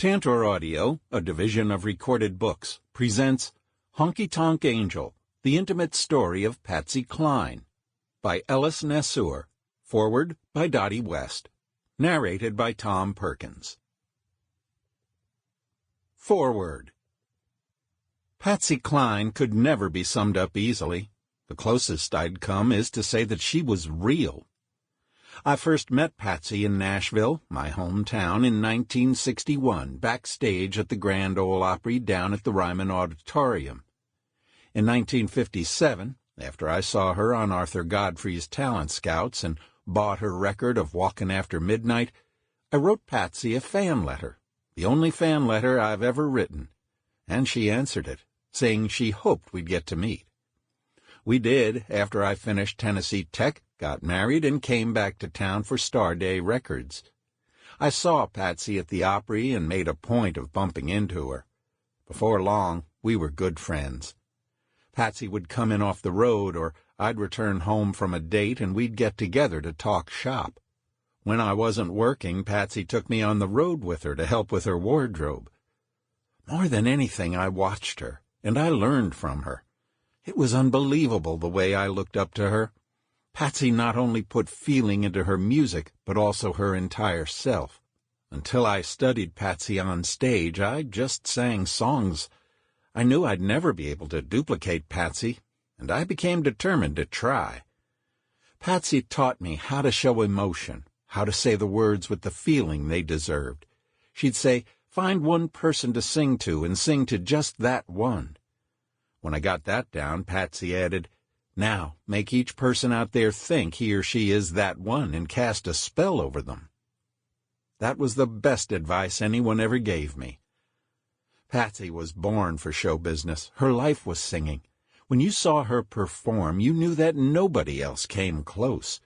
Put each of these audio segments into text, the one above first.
Tantor Audio, a division of Recorded Books, presents Honky Tonk Angel, The Intimate Story of Patsy Cline, by Ellis Nassour, foreword by Dottie West, narrated by Tom Perkins. Foreword. Patsy Cline could never be summed up easily. The closest I'd come is to say that she was real. I first met Patsy in Nashville, my hometown, in 1961, backstage at the Grand Ole Opry down at the Ryman Auditorium. In 1957, after I saw her on Arthur Godfrey's Talent Scouts and bought her record of Walkin' After Midnight, I wrote Patsy a fan letter, the only fan letter I've ever written, and she answered it, saying she hoped we'd get to meet. We did after I finished Tennessee Tech, got married, and came back to town for Star Day Records. I saw Patsy at the Opry and made a point of bumping into her. Before long, we were good friends. Patsy would come in off the road, or I'd return home from a date, and we'd get together to talk shop. When I wasn't working, Patsy took me on the road with her to help with her wardrobe. More than anything, I watched her, and I learned from her. It was unbelievable the way I looked up to her. Patsy not only put feeling into her music, but also her entire self. Until I studied Patsy on stage, I just sang songs. I knew I'd never be able to duplicate Patsy, and I became determined to try. Patsy taught me how to show emotion, how to say the words with the feeling they deserved. She'd say, find one person to sing to and sing to just that one. When I got that down, Patsy added, now make each person out there think he or she is that one and cast a spell over them. That was the best advice anyone ever gave me. Patsy was born for show business. Her life was singing. When you saw her perform, you knew that nobody else came close.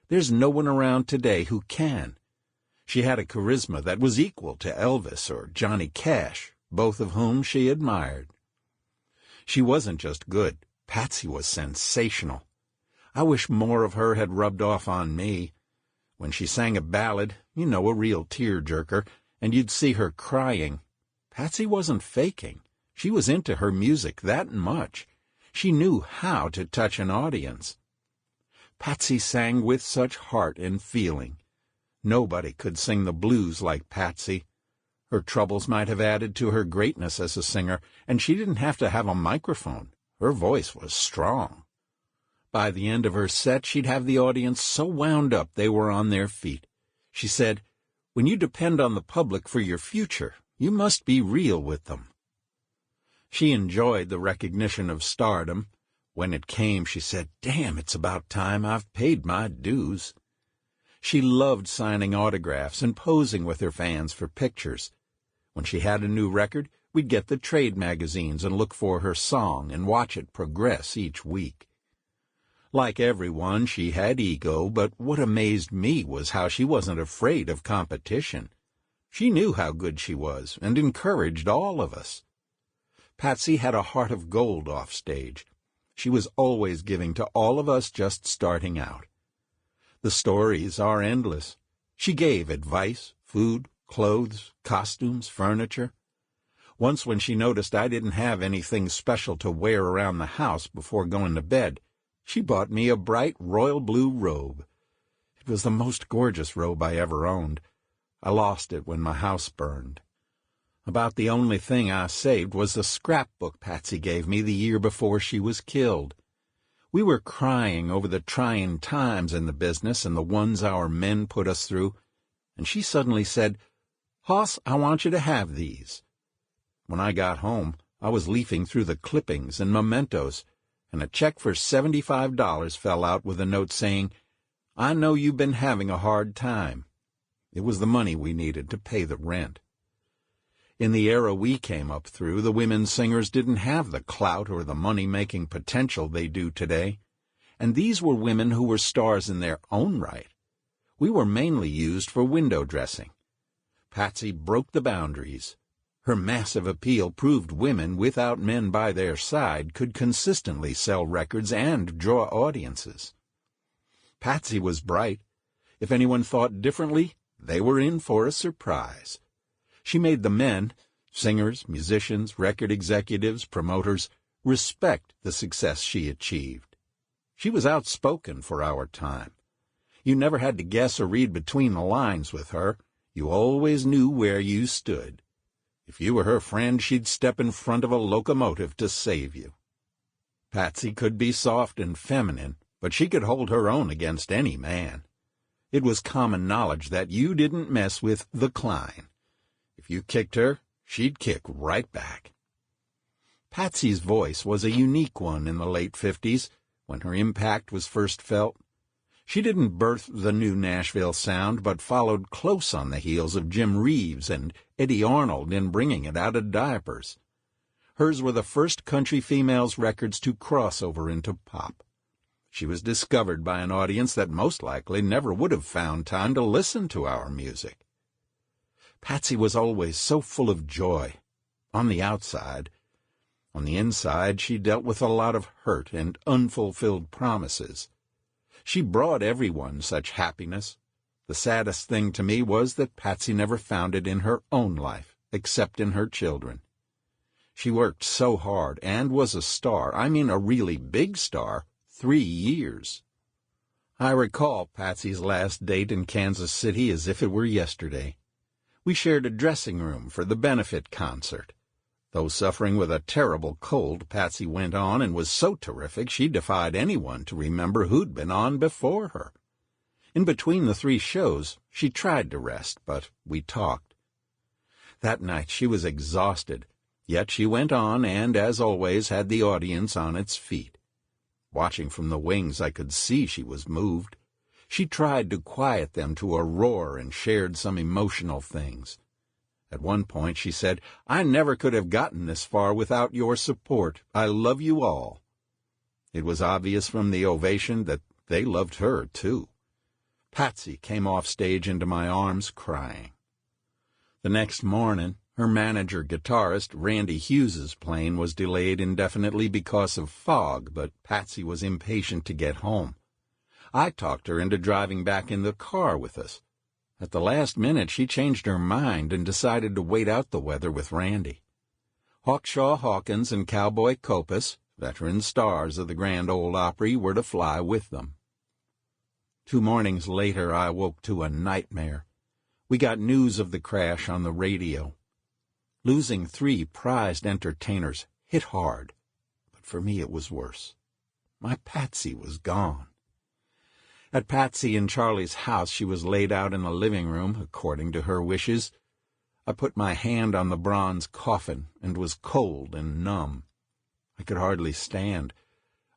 There's no one around today who can. She had a charisma that was equal to Elvis or Johnny Cash, both of whom she admired. She wasn't just good. Patsy was sensational. I wish more of her had rubbed off on me. When she sang a ballad, a real tear-jerker, and you'd see her crying, Patsy wasn't faking. She was into her music that much. She knew how to touch an audience. Patsy sang with such heart and feeling. Nobody could sing the blues like Patsy. Her troubles might have added to her greatness as a singer, and she didn't have to have a microphone. Her voice was strong. By the end of her set, she'd have the audience so wound up they were on their feet. She said, when you depend on the public for your future, you must be real with them. She enjoyed the recognition of stardom. When it came, she said, damn, it's about time I've paid my dues. She loved signing autographs and posing with her fans for pictures. When she had a new record, we'd get the trade magazines and look for her song and watch it progress each week. Like everyone, she had ego, but what amazed me was how she wasn't afraid of competition. She knew how good she was and encouraged all of us. Patsy had a heart of gold off stage. She was always giving to all of us just starting out. The stories are endless. She gave advice, food, clothes, costumes, furniture. Once when she noticed I didn't have anything special to wear around the house before going to bed, she bought me a bright royal blue robe. It was the most gorgeous robe I ever owned. I lost it when my house burned. About the only thing I saved was the scrapbook Patsy gave me the year before she was killed. We were crying over the trying times in the business and the ones our men put us through, and she suddenly said, Hoss, I want you to have these. When I got home, I was leafing through the clippings and mementos, and a check for $75 fell out with a note saying, I know you've been having a hard time. It was the money we needed to pay the rent. In the era we came up through, the women singers didn't have the clout or the money-making potential they do today, and these were women who were stars in their own right. We were mainly used for window dressing. Patsy broke the boundaries. Her massive appeal proved women without men by their side could consistently sell records and draw audiences. Patsy was bright. If anyone thought differently, they were in for a surprise. She made the men, singers, musicians, record executives, promoters, respect the success she achieved. She was outspoken for our time. You never had to guess or read between the lines with her. You always knew where you stood. If you were her friend, she'd step in front of a locomotive to save you. Patsy could be soft and feminine, but she could hold her own against any man. It was common knowledge that you didn't mess with the Cline. If you kicked her, she'd kick right back. Patsy's voice was a unique one in the late 50s, when her impact was first felt. She didn't birth the new Nashville sound, but followed close on the heels of Jim Reeves and Eddie Arnold in bringing it out of diapers. Hers were the first country females' records to cross over into pop. She was discovered by an audience that most likely never would have found time to listen to our music. Patsy was always so full of joy, on the outside. On the inside, she dealt with a lot of hurt and unfulfilled promises. She brought everyone such happiness. The saddest thing to me was that Patsy never found it in her own life, except in her children. She worked so hard and was a star, I mean a really big star, 3 years. I recall Patsy's last date in Kansas City as if it were yesterday. We shared a dressing room for the benefit concert. Though suffering with a terrible cold, Patsy went on and was so terrific she defied anyone to remember who'd been on before her. In between the 3 shows, she tried to rest, but we talked. That night she was exhausted, yet she went on and, as always, had the audience on its feet. Watching from the wings, I could see she was moved. She tried to quiet them to a roar and shared some emotional things. At one point she said, "I never could have gotten this far without your support. I love you all." It was obvious from the ovation that they loved her, too. Patsy came off stage into my arms crying. The next morning, her manager-guitarist, Randy Hughes's plane was delayed indefinitely because of fog, but Patsy was impatient to get home. I talked her into driving back in the car with us. At the last minute, she changed her mind and decided to wait out the weather with Randy. Hawkshaw Hawkins and Cowboy Copas, veteran stars of the Grand Ole Opry, were to fly with them. 2 mornings later, I woke to a nightmare. We got news of the crash on the radio. Losing 3 prized entertainers hit hard, but for me it was worse. My Patsy was gone. At Patsy and Charlie's house, she was laid out in the living room, according to her wishes. I put my hand on the bronze coffin and was cold and numb. I could hardly stand.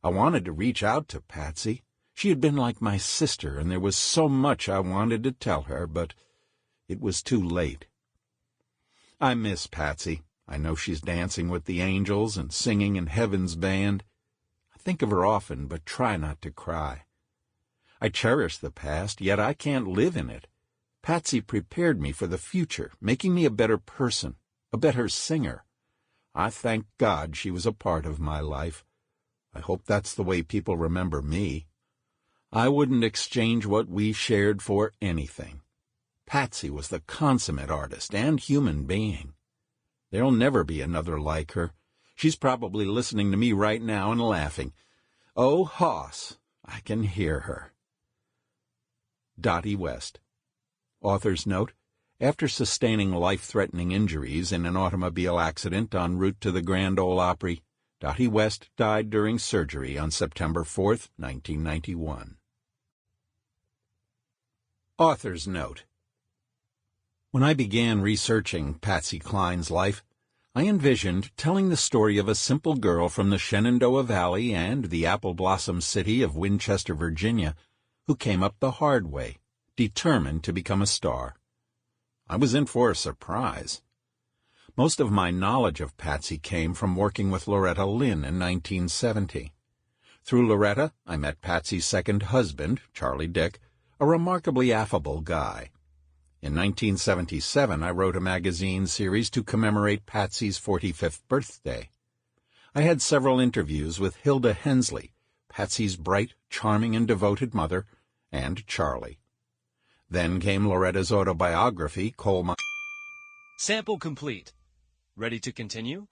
I wanted to reach out to Patsy. She had been like my sister, and there was so much I wanted to tell her, but it was too late. I miss Patsy. I know she's dancing with the angels and singing in Heaven's band. I think of her often, but try not to cry. I cherish the past, yet I can't live in it. Patsy prepared me for the future, making me a better person, a better singer. I thank God she was a part of my life. I hope that's the way people remember me. I wouldn't exchange what we shared for anything. Patsy was the consummate artist and human being. There'll never be another like her. She's probably listening to me right now and laughing. Oh, Hoss, I can hear her. Dottie West. Author's note: after sustaining life-threatening injuries in an automobile accident en route to the Grand Ole Opry, Dottie West died during surgery on September 4th, 1991. Author's note: when I began researching Patsy Cline's life, I envisioned telling the story of a simple girl from the Shenandoah Valley and the apple blossom city of Winchester, Virginia, who came up the hard way, determined to become a star. I was in for a surprise. Most of my knowledge of Patsy came from working with Loretta Lynn in 1970. Through Loretta, I met Patsy's second husband, Charlie Dick, a remarkably affable guy. In 1977, I wrote a magazine series to commemorate Patsy's 45th birthday. I had several interviews with Hilda Hensley, Patsy's bright, charming, and devoted mother, and Charlie. Then came Loretta's autobiography, Coal Mine. Sample complete. Ready to continue?